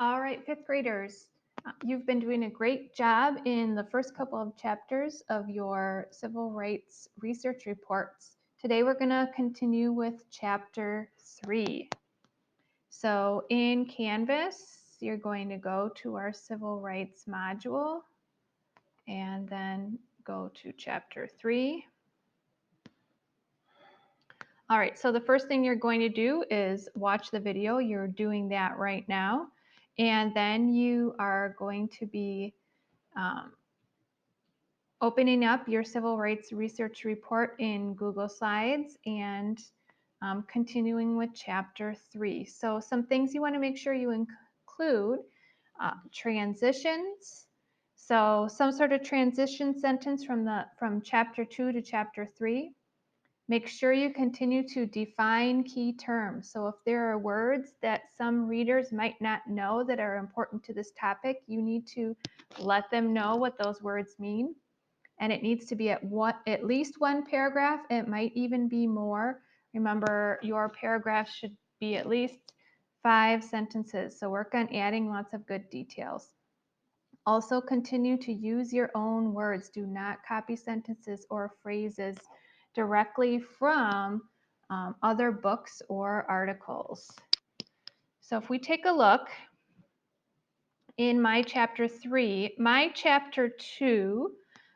All right, fifth graders, you've been doing a great job in the first couple of chapters of your civil rights research reports. Today we're going to continue with chapter 3. So in Canvas, you're going to go to our civil rights module and then go to chapter 3. All right, so the first thing you're going to do is watch the video. You're doing that right now. And then you are going to be opening up your civil rights research report in Google Slides and continuing with chapter 3. So some things you want to make sure you include: transitions. So some sort of transition sentence from chapter 2 to chapter 3. Make sure you continue to define key terms. So if there are words that some readers might not know that are important to this topic, you need to let them know what those words mean. And it needs to be at least one paragraph. It might even be more. Remember, your paragraph should be at least 5 sentences. So work on adding lots of good details. Also, continue to use your own words. Do not copy sentences or phrases directly from other books or articles. So if we take a look in my chapter 3, my chapter 2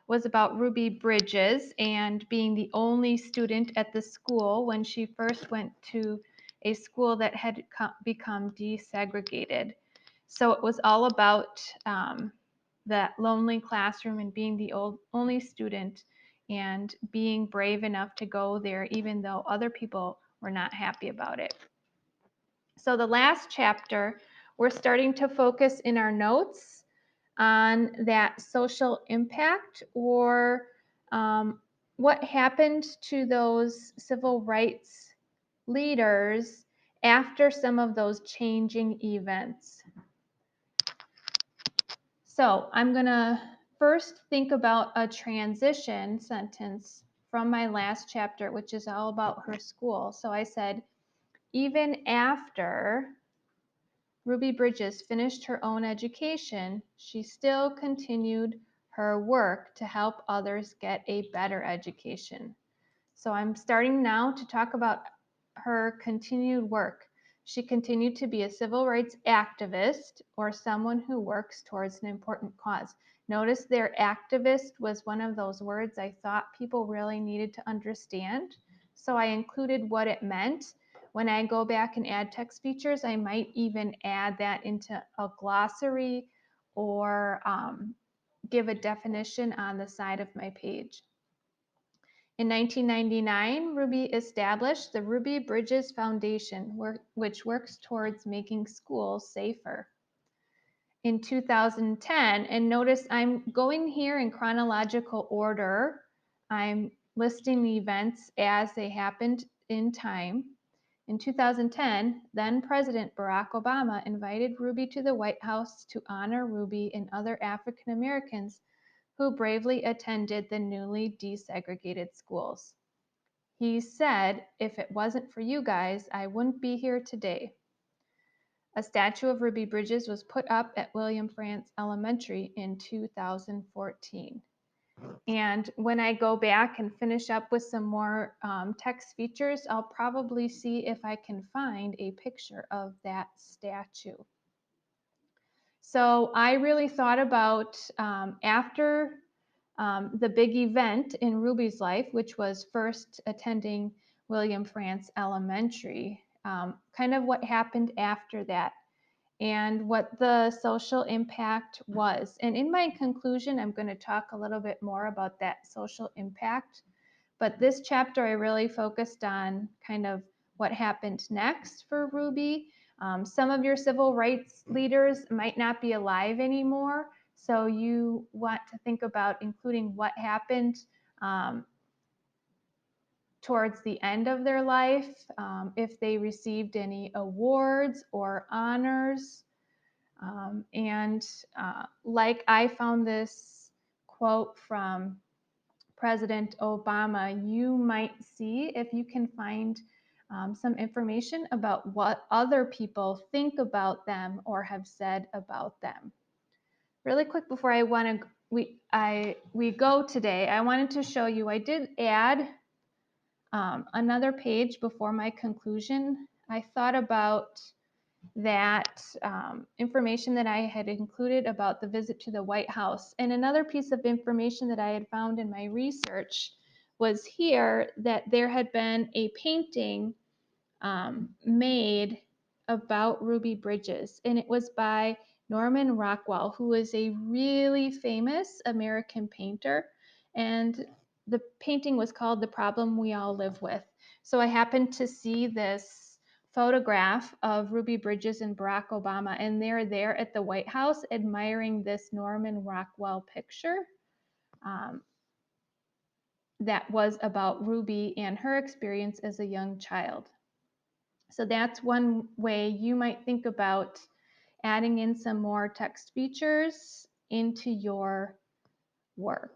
was about Ruby Bridges and being the only student at the school when she first went to a school that had become desegregated. So it was all about that lonely classroom and being the only student and being brave enough to go there even though other people were not happy about it. So the last chapter, we're starting to focus in our notes on that social impact, or what happened to those civil rights leaders after some of those changing events. So I'm going to first think about a transition sentence from my last chapter, which is all about her school. So I said, even after Ruby Bridges finished her own education, she still continued her work to help others get a better education. So I'm starting now to talk about her continued work. She continued to be a civil rights activist or someone who works towards an important cause. Notice there, activist was one of those words I thought people really needed to understand. So I included what it meant. When I go back and add text features, I might even add that into a glossary or give a definition on the side of my page. In 1999, Ruby established the Ruby Bridges Foundation, which works towards making schools safer. In 2010, and notice I'm going here in chronological order. I'm listing the events as they happened in time. In 2010, then President Barack Obama invited Ruby to the White House to honor Ruby and other African Americans who bravely attended the newly desegregated schools. He said, if it wasn't for you guys, I wouldn't be here today. A statue of Ruby Bridges was put up at William Frantz Elementary in 2014. And when I go back and finish up with some more text features, I'll probably see if I can find a picture of that statue. So I really thought about after the big event in Ruby's life, which was first attending William Frantz Elementary, kind of what happened after that and what the social impact was. And in my conclusion, I'm going to talk a little bit more about that social impact. But this chapter, I really focused on kind of what happened next for Ruby. Some of your civil rights leaders might not be alive anymore, so you want to think about including what happened towards the end of their life, if they received any awards or honors. Like I found this quote from President Obama, you might see if you can find some information about what other people think about them or have said about them. Really quick before we go today, I wanted to show you, I did add another page before my conclusion. I thought about that information that I had included about the visit to the White House. And another piece of information that I had found in my research was here that there had been a painting made about Ruby Bridges, and it was by Norman Rockwell, who is a really famous American painter. And the painting was called The Problem We All Live With. So I happened to see this photograph of Ruby Bridges and Barack Obama, and they're there at the White House admiring this Norman Rockwell picture that was about Ruby and her experience as a young child. So that's one way you might think about adding in some more text features into your work.